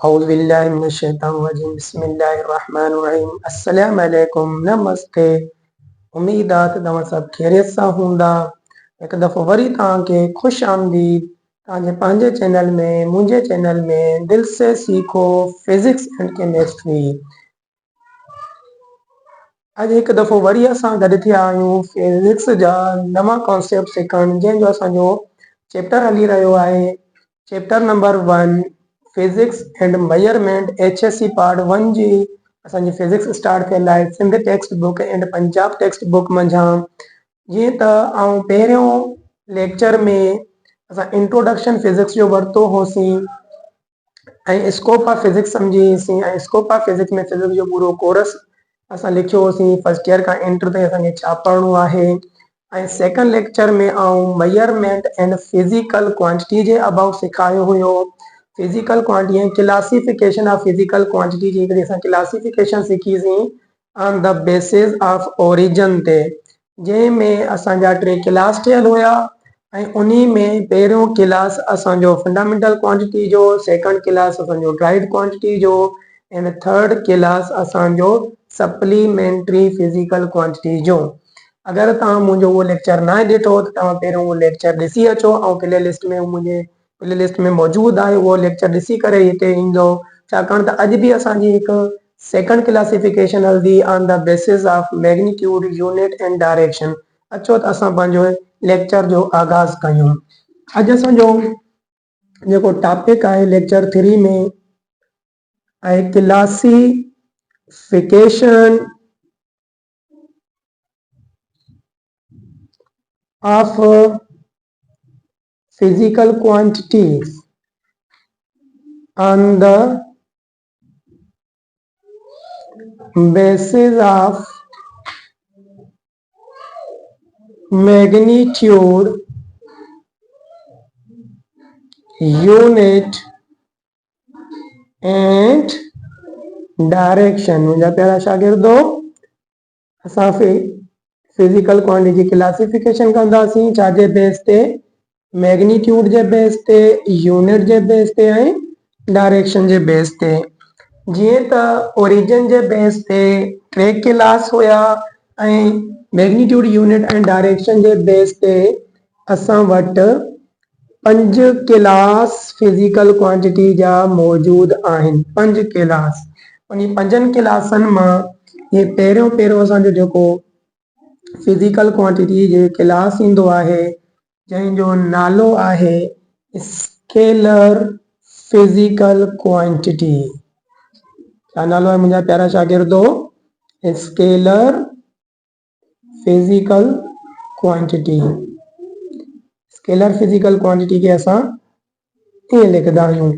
औज़ुबिल्लाहिमिनश्शैतानिर्रजीम बिस्मिल्लाहिर्रहमानिर्रहीम अस्सलामु अलैकुम नमस्ते। उम्मीद आहे त तव्हां सभु ख़ैरियत सां हूंदा। हिकु दफ़ो वरी तव्हांखे ख़ुशि आमदीद तव्हांजे पंहिंजे चैनल में मुंहिंजे चैनल में दिल से सीखो फिज़िक्स एंड केमिस्ट्री। अॼु हिकु दफ़ो वरी असां गॾु थिया आहियूं फिज़िक्स जा नवां कॉन्सेप्ट सिखणु, जंहिंजो असांजो चैप्टर हली रहियो आहे chapter number 1 physics and measurement HSC part 1 जी असांजी फिज़िक्स स्टार्ट थियल आहे Sindh text book and Punjab text book मंझां। जीअं त आउं पहिरियों लेक्चर में असां इंट्रोडक्शन फिज़िक्स जो वरितो होसीं ऐं स्कोप ऑफ फिज़िक्स सम्झीसीं ऐं स्कोप ऑफ फिज़िक्स में फिज़िक्स जो पूरो कोर्स असां लिखियो होसीं फर्स्ट ईयर खां एंटर ताईं असांखे छा पढ़णो आहे। ऐं सेकंड लेक्चर में आउं मेजरमेंट एंड फिज़िकल क्वांटिटी जे अबाउट सेखारियो हुयो। फिज़िकल क्वांटिटी ऐं क्लासिफिकेशन ऑफ फिज़िकल क्वांटिटी जी हिकिड़ी असां क्लासिफिकेशन सिखीसीं on the basis of origin ते, जंहिंमें असांजा 3 क्लास ठहियल हुया ऐं उन्ही में पहिरियों क्लास असांजो फंडामेंटल क्वांटिटी जो, सेकंड क्लास असांजो ड्राइव क्वांटिटी जो एंड थर्ड क्लास असांजो सप्लीमेंट्री फिज़िकल क्वांटिटी जो। अगर तव्हां मुंहिंजो उहो लेक्चर न ॾिठो त तव्हां पहिरियों उहो लेक्चर ॾिसी अचो ऐं प्ले लिस्ट में मुंहिंजे प्ले लिस्ट में मौजूदु आहे, उहो लेक्चर ॾिसी करे हिते ईंदो। छाकाणि त अॼु बि असांजी हिकु सेकंड क्लासिफिकेशन हलंदी on the basis of magnitude unit and direction. अचो त असां पंहिंजो लेक्चर जो आगाज़ कयूं। अॼु असांजो जेको टॉपिक आहे लेक्चर 3 में आहे classification of physical quantities on the basis of magnitude, unit and direction. मुंहिंजा प्यारा शागिर्दो, असां फिज़िकल क्वांटिटी जी क्लासिफिकेशन कंदासीं छाजे बेस ते, मैग्नीट्यूड जे बेस ते, यूनिट जे बेस ते ऐं डायरेक्शन जे बेस ते। जीअं त ओरिजिन जे बेस ते 3 क्लास हुया ऐं मैग्नीट्यूड यूनिट ऐं डायरेक्शन जे बेस ते असां वटि 5 क्लास फिज़िकल क्वांटिटी जा मौजूदु आहिनि। 5 क्लास, उन 5 क्लासनि मां हे पहिरियों असांजो जेको फिज़िकल क्वांटिटी जे क्लास ईंदो आहे जंहिंजो नालो आहे स्केलर फिज़िकल क्वांटिटी। छा नालो आहे मुंहिंजा प्यारा शागिर्दो? Scalar physical quantity. Scalar physical quantity खे असां ईअं लिखंदा आहियूं।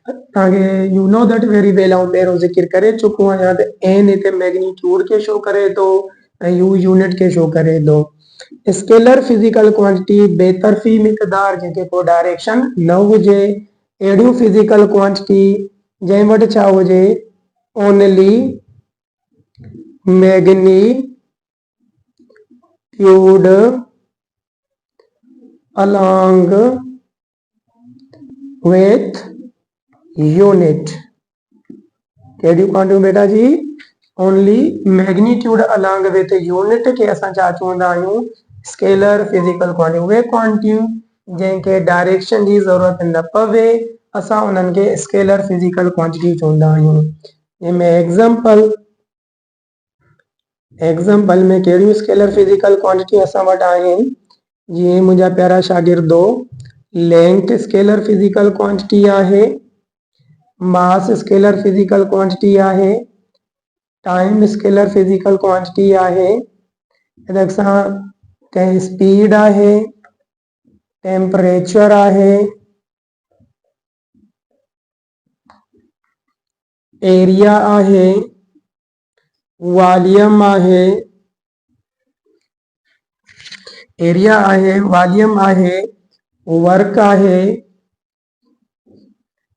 तव्हांखे you know that very well, ऐं पहिरियों ज़िक्र करे चुको आहियां त एन हिते मैग्नीट्यूड खे शो करे थो ऐं यू यूनिट खे शो करे थो। स्केलर फिज़िकल क्वांटिटी बेतरफ़ी मिक़दार जंहिंखे को डायरेक्शन न हुजे, अहिड़ियूं फिज़िकल क्वांटिटी जंहिं वटि छा हुजे, only magnitude along with unit। कहिड़ियूं क्वांटिटियूं बेटा जी? Only magnitude along with unit खे असां छा चवंदा आहियूं? Scalar physical quantity. उहे क्वांटिटियूं जंहिंखे डायरेक्शन जी ज़रूरत न पवे असां उन्हनि खे स्केलर फिज़िकल क्वांटिटी चवंदा आहियूं। जंहिंमें एग्जाम्पल में कहिड़ियूं स्केलर फिज़िकल क्वांटिटी असां वटि आहिनि? जीअं मुंहिंजा प्यारा शागिर्दो, लेंथ स्केलर फिज़िकल क्वांटिटी आहे, मास स्केलर फिज़िकल क्वांटिटी आहे, टाइम स्केलर फिज़िकल क्वांटिटी आहे, स्पीड आहे, टेम्परेचर आहे, एरिया आहे, वॉल्यूम आहे, एरिया आहे, वॉल्यूम आहे, वर्क आहे,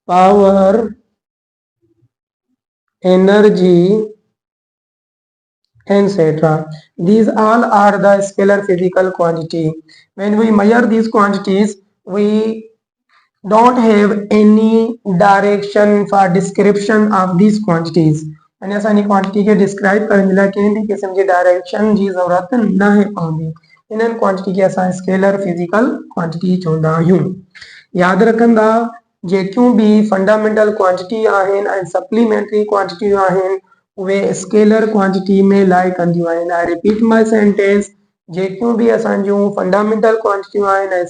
power, energy, etc. These all are the scalar physical quantity. When we measure these quantities, we don't have any direction for description of these quantities. यानी असांजी quantity खे describe करण जे लाइ कंहिं बि क़िस्म जी डायरेक्शन जी ज़रूरत न आहे पवंदी। इन्हनि क्वांटिटी खे असां स्केलर फिजिकल क्वांटिटी चवंदा आहियूं। यादि रखंदा जेकियूं बि फंडामेंटल क्वांटिटी आहिनि ऐं सप्लीमेंट्री क्वांटिटियूं आहिनि उहे स्केलर क्वांटिटी में लाई कंदियूं आहिनि। आई रिपीट माय सेंटेंस, जेकियूं बि असांजूं फंडामेंटल क्वांटिटियूं आहिनि ऐं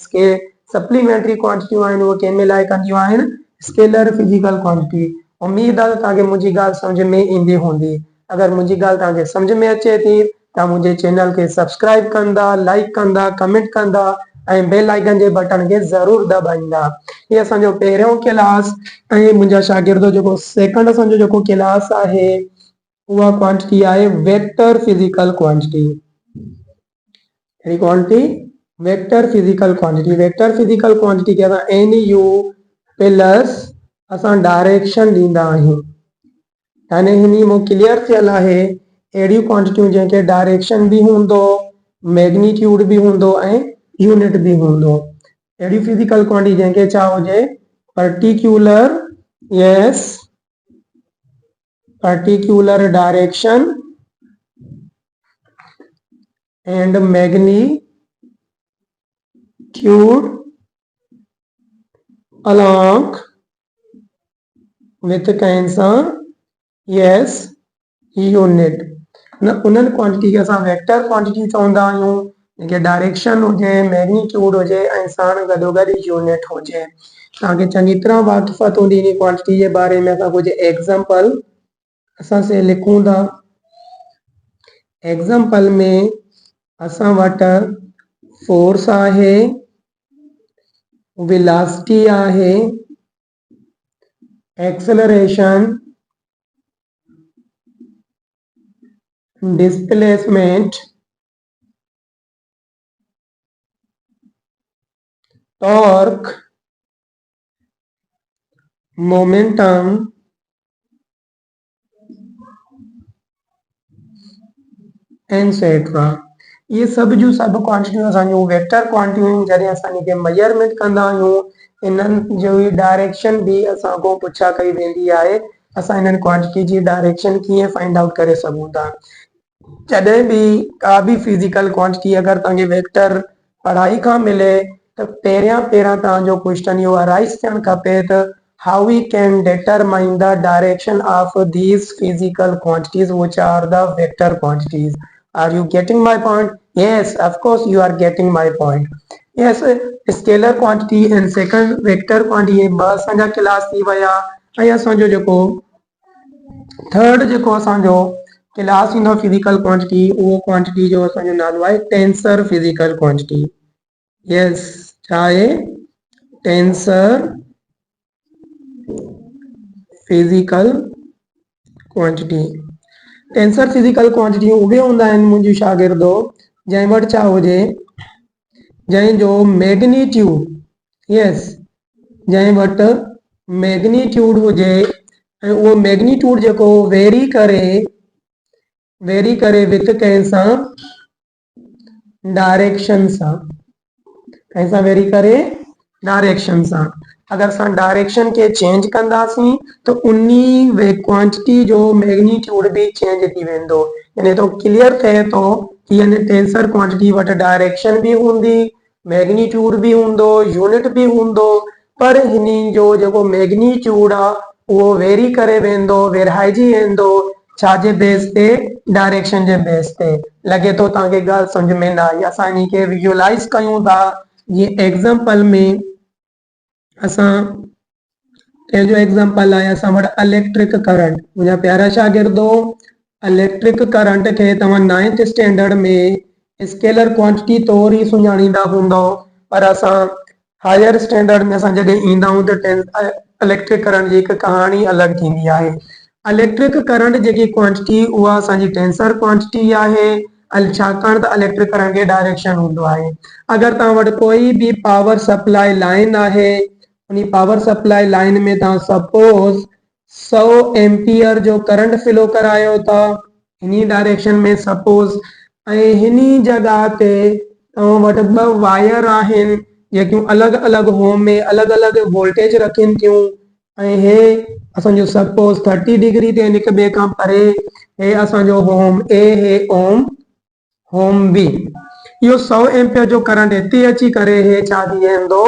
सप्लीमेंट्री क्वांटिटियूं आहिनि उहे कंहिं में लाई कंदियूं आहिनि स्केलर फिजिकल क्वांटिटी। उम्मीद आहे त तव्हांखे मुंहिंजी ॻाल्हि सम्झ में ईंदी हूंदी। अगरि मुंहिंजी ॻाल्हि तव्हांखे सम्झ में अचे थी तव्हां मुंहिंजे चैनल खे सब्सक्राइब कंदा, लाइक कंदा, कमेंट कंदा ऐं बेल आइकन जे बटन खे ज़रूरु दॿाईंदा। हीअ असांजो पहिरियों क्लास ऐं मुंहिंजा शागिर्द जेको सेकंड असांजो जेको क्लास आहे उहा क्वांटिटी आहे vector physical quantity. Quantity vector physical quantity. Vector physical quantity खे असां एन यू प्लस असां डायरेक्शन ॾींदा आहियूं। यानी हिन में क्लियर थियल आहे अहिड़ियूं क्वांटिटियूं जंहिंखे डायरेक्शन बि हूंदो, मैग्नीट्यूड बि हूंदो ऐं यूनिट बि हूंदो। अहिड़ी फिजिकल क्वांटिटी जंहिंखे छा हुजे particular, yes, particular direction and magnitude along with Kansas, yes, unit। उन्हनि क्वांटिटी खे असां वेक्टर क्वांटिटी चवंदा आहियूं जंहिंखे डायरेक्शन हुजे, मैग्नीट्यूड हुजे ऐं साण गॾोगॾु यूनिट हुजे। तव्हांखे चङी तरह वाक़िफ़त हूंदी इन क्वांटिटी जे बारे में। असां कुझु एग्जाम्पल असां से लिखूं था। एग्जाम्पल में असां वटि फोर्स आहे, वेलोसिटी आहे, acceleration, displacement, torque, momentum, etcetera. ये सब जो सब क्वांटिटियूं असांजूं वेक्टर क्वांटिटियूं जॾहिं असां इनखे मेजरमेंट कंदा आहियूं इन्हनि जो डायरेक्शन भी असां को पुछा कई वेंदी आहे। असां इन्हनि क्वांटिटी जी डायरेक्शन कीअं फाइंड आउट करे सघूं था। जॾहिं भी का भी फिजिकल क्वांटिटी अगर तव्हांखे वेक्टर पढ़ाई खां मिले त पहिरियां तव्हांजो क्वेश्चन इहो अराइज़ थियणु खपे त how we can determine the direction of these physical quantities which are the vector quantities। Are you getting my point? Yes, of course you are getting my point। Yes, scalar quantity and second vector quantity ॿ असांजा class थी विया ऐं असांजो जेको third जेको असांजो class ईंदो फिजिकल क्वांटिटी उहो क्वांटिटी जो असांजो नालो आहे टेंसर फिजिकल क्वांटिटी। यस, छा आहे tensor physical quantity. Tensor physical quantity उहे हूंदा आहिनि मुंहिंजूं शागिर्दो जंहिं वटि छा हुजे जंहिंजो मैग्नीट्यूड, यस, जंहिं वटि मैग्नीट्यूड हुजे ऐं उहो मैग्नीट्यूड जेको वेरी करे विथ कंहिंसां डायरेक्शन सां, कंहिंसां वेरी करे डायरेक्शन सां। अगर असां डायरेक्शन के चेंज कंदासीं तो उन्ही वे क्वांटिटी जो मैग्नीट्यूड भी चेंज थी वेंदो। यानी तो क्लियर थिए थो कि यानी टेंसर क्वांटिटी वटि डायरेक्शन भी हूंदी, मैग्नीट्यूड भी हूंदो, यूनिट भी हूंदो, पर हिनी जो जेको मैग्नीट्यूड आ उहो वेरी करे वेंदो, वेराइजी वेंदो छाजे बेस ते डायरेक्शन जे बेस ते। लगे तो तव्हांखे ॻाल्हि समझ में न आई। असां इन खे विजुअलाइज कयूं था। ये एग्जांपल में असां जो एग्जांपल आहे असां वटि इलेक्ट्रिक करंट। मुंहिंजा प्यारा शागिर्दो इलेक्ट्रिक करंट खे तव्हां 9th स्टैंडर्ड में स्केलर क्वांटिटी तौर ही सुञाणींदा हूंदो, पर असां हायर स्टैंडर्ड में असां जॾहिं ईंदा आहियूं त इलेक्ट्रिक करंट जी हिकु कहाणी अलॻि थींदी आहे। इलेक्ट्रिक करंट जेकी क्वांटिटी उहा असांजी टेंसर क्वांटिटी आहे छाकाणि त इलेक्ट्रिक करंट खे डायरेक्शन हूंदो आहे। अगर तव्हां वटि कोई भी पावर सप्लाई लाइन आहे उन पावर सप्लाई लाइन में तव्हां सपोज 100 एम्पियर जो करंट फ्लो करायो था इन डायरेक्शन में सपोज, ऐं हिनी जगह ते तव्हां वटि 2 वायर आहिनि जेकियूं अलॻि अलॻि होम में अलॻि अलॻि वोल्टेज रखनि थियूं ऐं हे असांजो सपोज 30 डिग्री ते हिक ॿिए खां परे हे असांजो होम ए हे होम बी इहो 100 एम्पियर जो करंट हिते अची करे हे छा थी वेंदो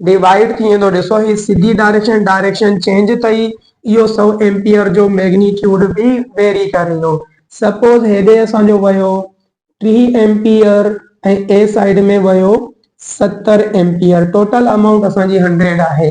डिवाइड थी वेंदो। ॾिसो ही सिधी डायरेक्शन चेंज अथई इहो 100 एम्पियर जो मैग्नीट्यूड भी वेरी करे थो। सपोज हेॾे असांजो वियो 3 एम्पियर ऐं ए साइड में वियो 70 एम्पियर टोटल अमाउंट असांजी 100 आहे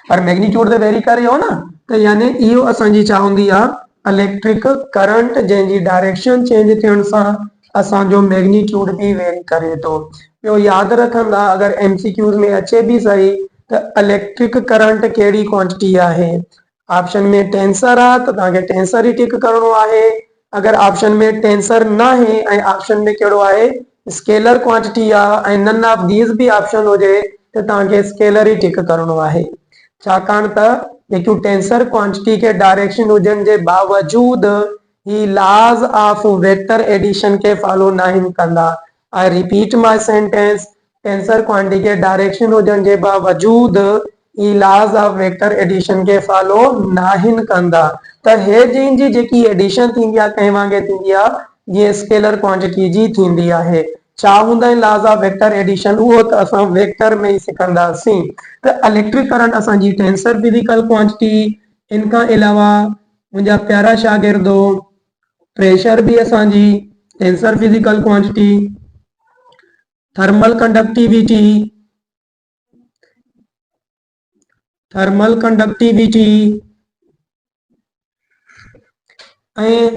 पर मैग्नीट्यूड ते वेरी करे हो न त यानी इहो असांजी छा हूंदी आहे इलेक्ट्रिक करंट जंहिंजी डायरेक्शन चेंज थियण सां असांजो मैग्नीट्यूड भी वेरी करे थो। ॿियो यादि रखंदा अगरि एमसीक्यूज़ में अचे भी सही त इलेक्ट्रिक करंट कहिड़ी क्वांटिटी आहे ऑप्शन में टेंसर आहे त तव्हांखे टेंसर ई टिक करणो आहे। अगरि ऑप्शन में टेंसर न आहे ऐं ऑप्शन में कहिड़ो आहे स्केलर क्वांटिटी आहे ऐं नन ऑफ दीज भी ऑप्शन हुजे त तव्हांखे स्केलर ई टिक करणो आहे छाकाणि त जेकियूं टेंसर क्वांटिटी के डायरेक्शन हुजण जे बावजूद ही लॉज ऑफ वेक्टर एडिशन के फॉलो नहीं कंदा। I repeat my sentence tensor quantity के डायरेक्शन हुजण जे बावजूद ही लॉज ऑफ वेक्टर एडिशन के फॉलो नहीं कंदा त हे जी जेकी एडिशन थींदी आहे कंहिं वांगुरु थींदी आहे जीअं स्केलर क्वांटिटी जी थींदी आहे। छा हूंदा आहिनि लॉज ऑफ वेक्टर एडिशन उहो त असां वेक्टर में ई सिखंदासीं। त इलेक्ट्रिक करंट असांजी टेंसर फिजिकल क्वांटिटी इन खां अलावा मुंहिंजा प्यारा शागिर्दो प्रेशर भी असांजी tensor physical quantity thermal conductivity ऐं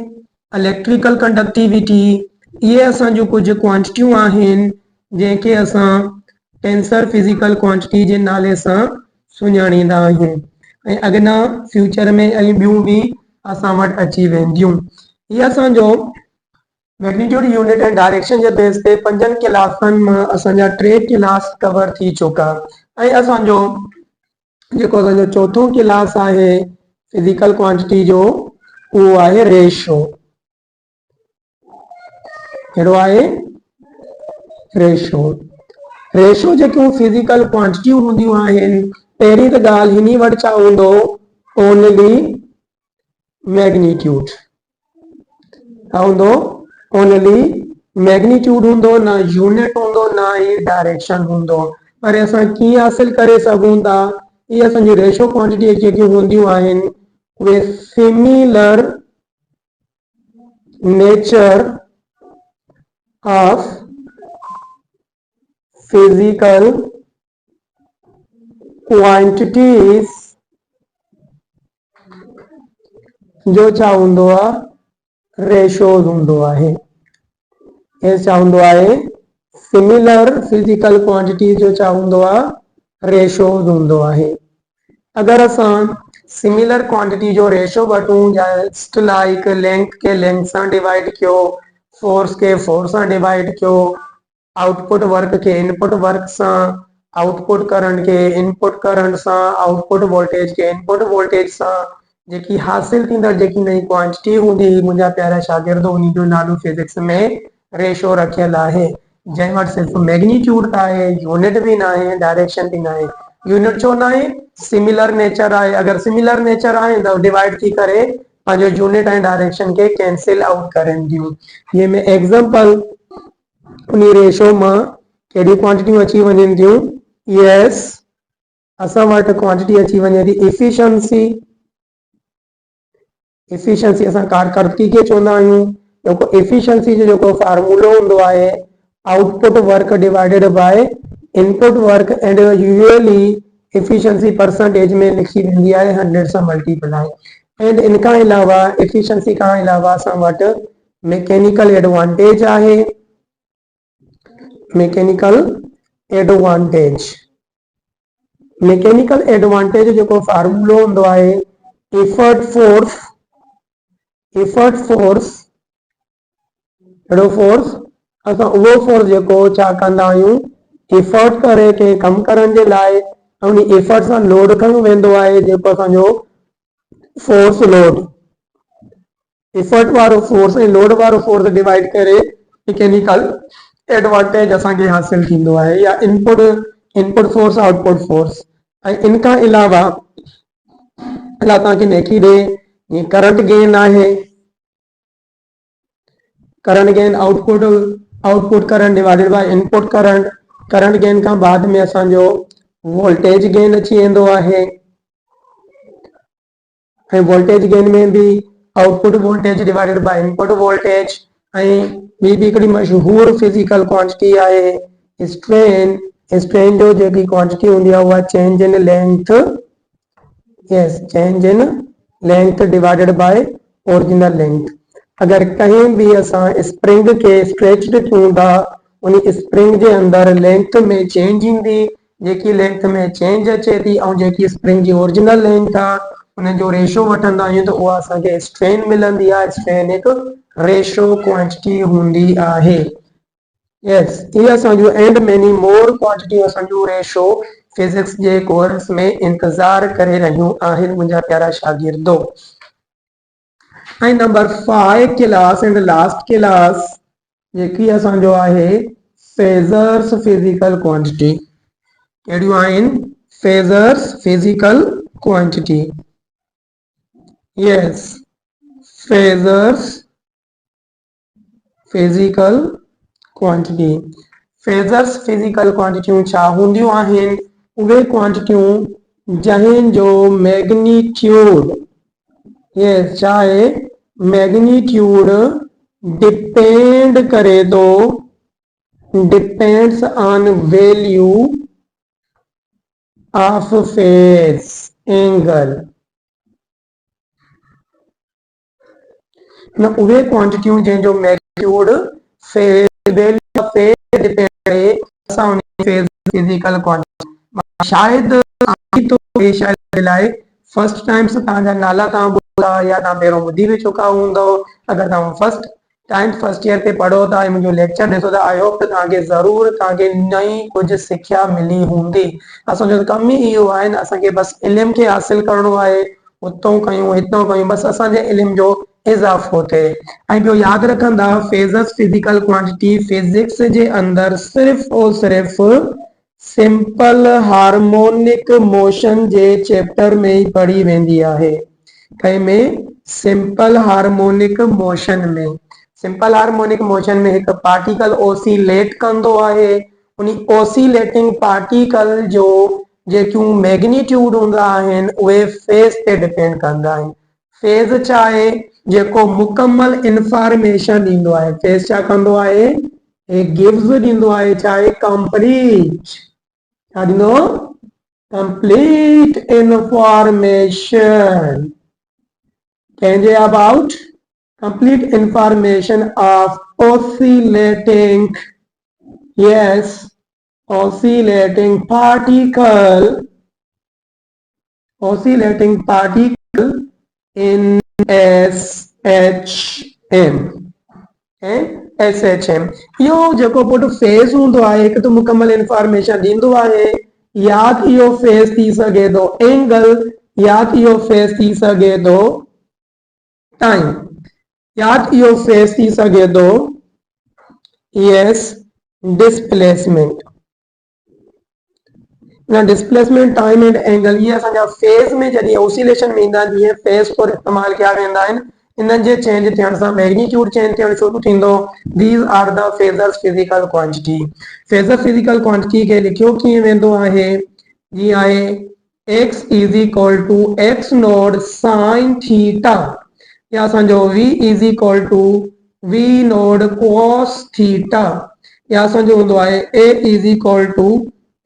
इलेक्ट्रिकल कंडक्टिविटी ये असांजूं कुछ क्वांटिटियूं आहिनि जंहिंखे असां टेंसर फिजिकल क्वांटिटी जे नाले सां सुञाणींदा आहियूं ऐं अॻियां फ्यूचर में ऐं ॿियूं भी असां वटि अची वेंदियूं। ये असांजो magnitude unit and direction J base ते 5 क्लासनि मां असांजा 3 क्लास कवर थी चुका ऐं असांजो जेको असांजो चौथों क्लास आहे फिजिकल क्वांटिटी जो उहो आहे रेशो। कहिड़ो आहे रेशो जेकियूं फिजिकल क्वांटिटियूं हूंदियूं आहिनि पहिरीं त ॻाल्हि हिन वटि छा हूंदो ओनली मैग्नीट्यूड छा हूंदो ओनली मैग्नीट्यूड हूंदो ना यूनिट हूंदो ना ही डायरेक्शन हूंदो पर असां कीअं हासिल करे सघूं था ये असांजी रेशो क्वांटिटी जेकियूं हूंदियूं आहिनि उहे similar nature of physical quantities जो छा हूंदो आहे रेशोज हूंदो आहे। ये छा हूंदो आहे सिमिलर फिजिकल क्वांटिटीज जो छा हूंदो आहे रेशोज हूंदो आहे। अगरि असां सिमिलर क्वांटिटी जो रेशो वठूं जस्ट लाइक लेंथ के लेंथ सां डिवाइड कयो फोर्स के फोर्स सां डिवाइड कयो आउटपुट वर्क के इनपुट वर्क सां आउटपुट करंट के इनपुट करंट सां आउटपुट वोल्टेज के इनपुट वोल्टेज सां जेकी हासिल थींदड़ जेकी नई क्वांटिटी हूंदी मुंहिंजा प्यारा शागिर्द उन जो नालो फिजिक्स में रेशो रखियल आहे जंहिं वटि सिर्फ़ मैग्नीट्यूड आहे यूनिट भी न आहे डायरेक्शन भी न आहे। यूनिट छो न आहे सिमिलर नेचर आहे अगरि सिमिलर नेचर आहे त डिवाइड थी करे पंहिंजो यूनिट ऐं डायरेक्शन के कैंसिल आउट करनि थियूं। ये में एग्जांपल उन रेशो मां कहिड़ी क्वांटिटियूं अची वञनि थियूं यस असां वटि क्वांटिटी अची वञे थी एफिशिएंसी असां कारकर्दगी खे चवंदा आहियूं जेको एफिशिएंसी जो जेको फार्मूलो हूंदो आहे output work divided by input work and usually efficiency percentage में लिखी वेंदी आहे 100 सां मल्टीप्लाई एंड इन खां अलावा एफिशिएंसी खां अलावा असां वटि मैकेनिकल एडवांटेज आहे। मैकेनिकल एडवांटेज जेको फार्मूलो हूंदो आहे एफर्ट फोर्स असां उहो फोर्स जेको छा कंदा आहियूं एफर्ट करे के कम करण जे लाइ उन एफर्ट सां लोड खयो वेंदो आहे जेको असांजो फोर्स लोड एफर्ट वारो फोर्स ऐं लोड वारो फोर्स डिवाइड करे मैकेनिकल एडवांटेज असांखे हासिल थींदो आहे या input input force output force. इनका अलावा तव्हांखे लिखी ॾे ये करंट गेन आहे, current gain output current divided by input current. Current gain का बाद में असो वोल्टेज गेन अची वेंदो आहे। वोल्टेज गेन में भी output voltage divided by input voltage. ॿी भी हिकिड़ी मशहूर फिजिकल क्वांटिटी आहे स्ट्रेन। स्ट्रेन जो जेकी क्वांटिटी हूंदी आहे उहा change in length, yes change in length divided by original length. अगर कहीं भी असां स्प्रिंग के स्ट्रेच्ड कयूं था उन स्प्रिंग जे अंदर लेंथ में चेंज ईंदी, जेकी लेंथ में चेंज अचे थी ऐं जेकी स्प्रिंग जी ओरिजिनल लेंथ आहे उन जो रेशो वठंदा आहियूं त उहा असांखे स्ट्रेन मिलंदी आहे। स्ट्रेन हिकु रेशो क्वांटिटी हूंदी आहे। यस ये असांजो एंड मेनी मोर क्वांटिटी असांजो रेशो फिजिक्स जे कोर्स में इंतजार करे रहियूं आहिनि मुंहिंजा प्यारा शागिर्दो। Number 5 class and last class जेकी असांजो आहे फेजर्स फिजिकल क्वांटिटी। कहिड़ियूं आहिनि? Phasors physical quantity. Yes phasors physical quantity. Phasors physical क्वांटिटियूं छा हूंदियूं आहिनि? उहे क्वांटिटियूं जंहिंजो मैग्नीट्यूड, यस छा आहे? मैग्नीट्यूड डिपेंड करे थो, depends on value of phase angle. न उहे क्वांटिटियूं जंहिंजो magnitude value of phase depend करे असां उन फेज फिजिकल क्वांटिटी। शायद लाइ फर्स्ट टाइम से तव्हांजा नाला तव्हां ॿुधा या तव्हां पहिरों ॿुधी बि चुका हूंदो। अगरि तव्हां फर्स्ट ईयर ते पढ़ो था मुंहिंजो लेक्चर ॾिसो था आई होप त तव्हांखे ज़रूर तव्हांखे नई कुझु सिख्या मिली हूंदी। असांजो कम ई इहो आहे न, असांखे बसि इल्म खे हासिल करणो आहे, हुतां कयूं हितां कयूं, बसि असांजे इल्म जो इज़ाफ़ो थिए। ऐं ॿियो यादि रखंदा फेजर्स फिजिकल क्वांटिटी फिजिक्स जे अंदरि सिर्फ़ और सिर्फ़ सिंपल हार्मोनिक मोशन जे चैप्टर में ही पढ़ी वेंदी आहे। कंहिं में? सिंपल हार्मोनिक मोशन में। सिंपल हार्मोनिक मोशन में हिकु पार्टिकल ओसिलेट कंदो आहे। उन ओसिलेटिंग पार्टिकल जो जेकियूं मैग्नीट्यूड हूंदा आहिनि उहे फेज ते डिपेंड कंदा आहिनि। फेज छा आहे? जेको मुकम्मल इंफॉर्मेशन ॾींदो आहे। फेज छा कंदो आहे? गिव्स ॾींदो आहे, छा आहे? कंप्लीट छा ॾींदो? कंप्लीट इंफॉर्मेशन कंहिंजे about? complete information of oscillating, yes, oscillating particle in SHM। SHM इहो जेको पुट फेज हूंदो आहे हिकु त मुकम्मल इंफॉर्मेशन ॾींदो आहे, या त इहो फेज थी सघे थो एंगल, या त इहो फेज थी सघे थो टाइम, या त इहो फेज थी सघे थो yes displacement. Displacement time and angle ये असांजा फेज में जॾहिं ओसिलेशन में ईंदा जीअं फेज और इस्तेमाल किया वेंदा आहिनि, इन्हनि जे चेंज थियण सां मैग्नीट्यूड चेंज थियण शुरू थींदो। These are the phasors physical quantity. Phasor physical quantity खे लिखियो कीअं वेंदो आहे? जीअं आहे x is equal to x not sine theta, या असांजो v is equal to v not cos theta, या असांजो हूंदो आहे a is equal to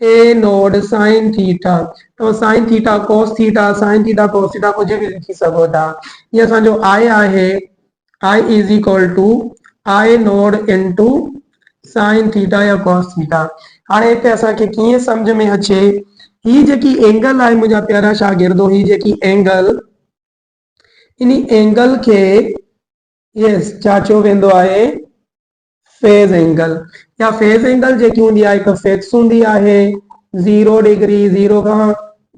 A not sine theta. तो sine theta cos theta, sine theta cos theta कुछ भी लिखी सको था। ये असांजो आई आहे I is equal to I naught into sine theta या कॉस थीटा। हाणे हिते असांखे कीअं सम्झ में अचे, ही जेकी एंगल आहे मुंहिंजा प्यारा शागिर्दो, ही जेकी एंगल, इन एंगल के यस छा चयो वेंदो आहे? Phase angle. या फेज एंगल जेकी हूंदी आहे हिकु फिक्स हूंदी आहे, 0 डिग्री 0 खां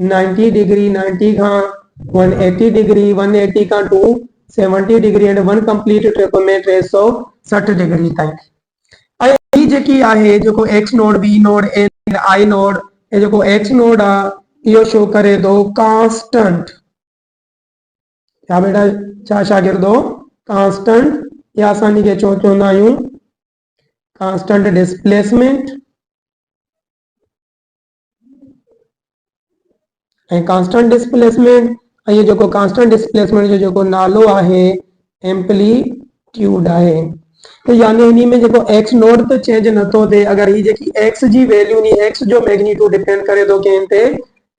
90 डिग्री 90 खां 180 डिग्री 180 खां 270 डिग्री एंड 1 कंप्लीट ट्रिप में 360 डिग्री ताईं। ऐं ही जेकी आहे जेको X naught B naught A I naught ये जो एक्स नोड आहे इहो शो करे थो कांस्टेंट। या बेटा छा शागिर्दो कांस्टेंट, या असां इनखे चवंदा आहियूं कांस्टेंट डिस्प्लेसमेंट। ऐं कांस्टेंट डिस्प्लेसमेंट ये जो कांस्टेंट डिस्प्लेसमेंट जो जो नालो आहे एम्पलीट्यूड आहे। तो यानी इन में जो एक्स नोड तो चेंज नथो थे, अगर ही जी एक्स जी वैल्यू नी एक्स जो मैग्नीट्यूड डिपेंड करे तो केन ते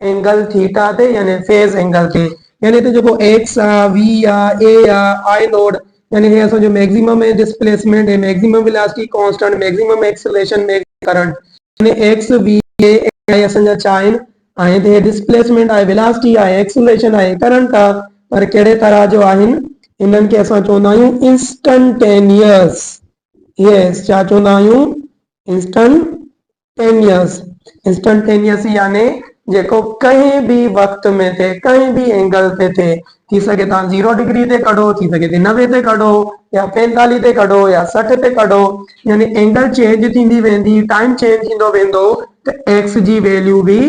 एंगल थीटा ते यानी फेज एंगल ते। यानी तो जो x V A I node यानी हे असो जो मैक्सिमम है डिस्प्लेसमेंट है, maximum velocity constant, maximum acceleration, maximum current, यानी एक्स वी ए आई असन चाइन आए थे डिस्प्लेसमेंट आहे, वेलोसिटी आहे, एक्सेलरेशन आहे, करंट आहे, पर केड़े तरह जो आहिन इनन के असां चवंदा आहियूं इंस्टंटेनियस। यस छा चवंदा आहियूं इंस्टंटेनियस। इंस्टंटेनियस यानी जेको कहीं भी वक्त में थे, कहीं भी एंगल पे थे, थी सके ता 0 डिग्री ते कढो, थी सके थे 90 ते कढो, या 45 ते कढो, या 60 ते कढो, यानी एंगल चेंज थींदी वेंदी, टाइम चेंज थींदो वेंदो, त एक्स जी वैल्यू भी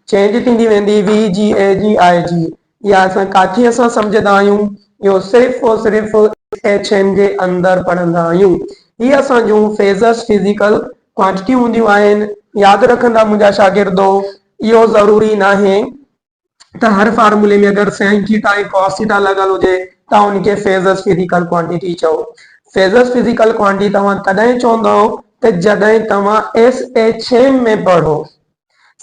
चेंज थींदी वेंदी, वी जी ए जी आई जी। या असां काथी असां समझदा आहियूं, यो सिर्फ और सिर्फ एच एन जे अंदर पढ़ंदा आहियूं। ये असां जो फेजर्स फिजिकल क्वांटिटी हूंदियूं आहिनि। याद रखंदा मुंहिंजा शागिर्दो, इहो ज़रूरी नाहे त हर फार्मूले में अगर साइन थीटा ऐं कॉस थीटा लगल हुजे त उनके फेजर्स फिजिकल क्वांटिटी चओ। फेजर्स फिजिकल क्वांटिटी तव्हां तॾहिं चवंदो त जॾहिं तव्हां एस एच एम में पढ़ो,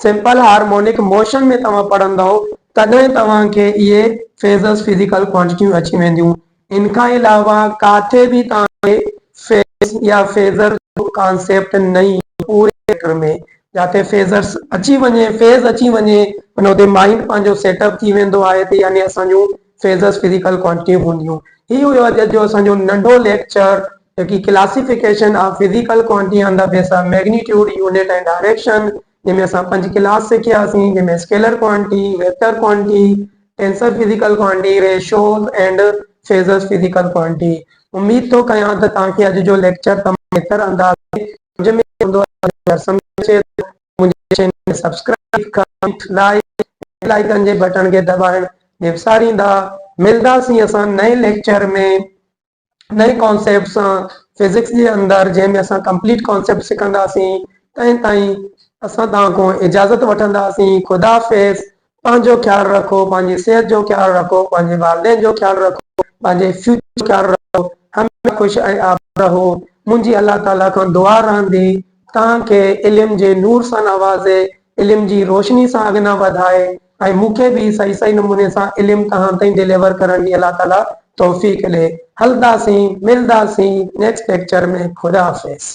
सिंपल हार्मोनिक मोशन में तव्हां पढ़ंदो तॾहिं तव्हांखे इहे फेजर्स फिजिकल क्वांटिटियूं अची वेंदियूं। इनखां अलावा काथे भी तव्हांखे फेज या फेजर जो कॉन्सेप्ट नहीं पूरे चैप्टर में, जाते फेजर्स अची वञे, फेज अची वञे, उन ते माइंड पंहिंजो सेटअप थी वेंदो आहे, त यानी असांजो फेजर्स फिजिकल क्वांटिटी हूंदियूं। ही हुयो अॼु जो असांजो नंढो लेक्चर, जेकी classification of physical quantity on the base of magnitude, unit and direction, जंहिंमें असां 5 क्लास सिखियासीं, जंहिंमें scalar quantity, vector quantity, tensor physical quantity, ratios and phasors physical quantity. उम्मीद तो कयां त तव्हांखे अॼु जो लेक्चर तमामु बहितर अंदाज़ में सम्झ में ईंदो आहे। समझे मुंहिंजे चैनल खे subscribe comment like bell icon जे बटन खे दबाइण ने विसारींदा। मिलंदासीं असां नए लेक्चर में नए कॉन्सेप्ट सां फिजिक्स जे अंदर, जंहिंमें असां कंप्लीट कॉन्सेप्ट सिखंदासीं। तंहिं ताईं असां तव्हां खां इजाज़त वठंदासीं। ख़ुदा हाफ़िज़। पंहिंजो ख्याल रखो, पंहिंजी सेहत जो ख्याल रखो, पंहिंजे वालिदैन जो ख्याल रखो, पंहिंजे फ्यूचर जो ख्याल रखो। हमेशा खुश ऐं आबाद रहो। मुंहिंजी अल्लाह ताला खां दुआ रहंदी तव्हांखे इल्म जे नूर सां नवाज़े, इल्म जी रोशनी सां अॻियां वधाए, ऐं मूंखे भी सही सही नमूने सां इल्म तव्हां ताईं डिलीवर करण जी अल्लाह ताला तौफ़ीक़ ॾे। हलदासीं, मिलदासीं नेक्स्ट लेक्चर में। ख़ुदा हाफ़िज़।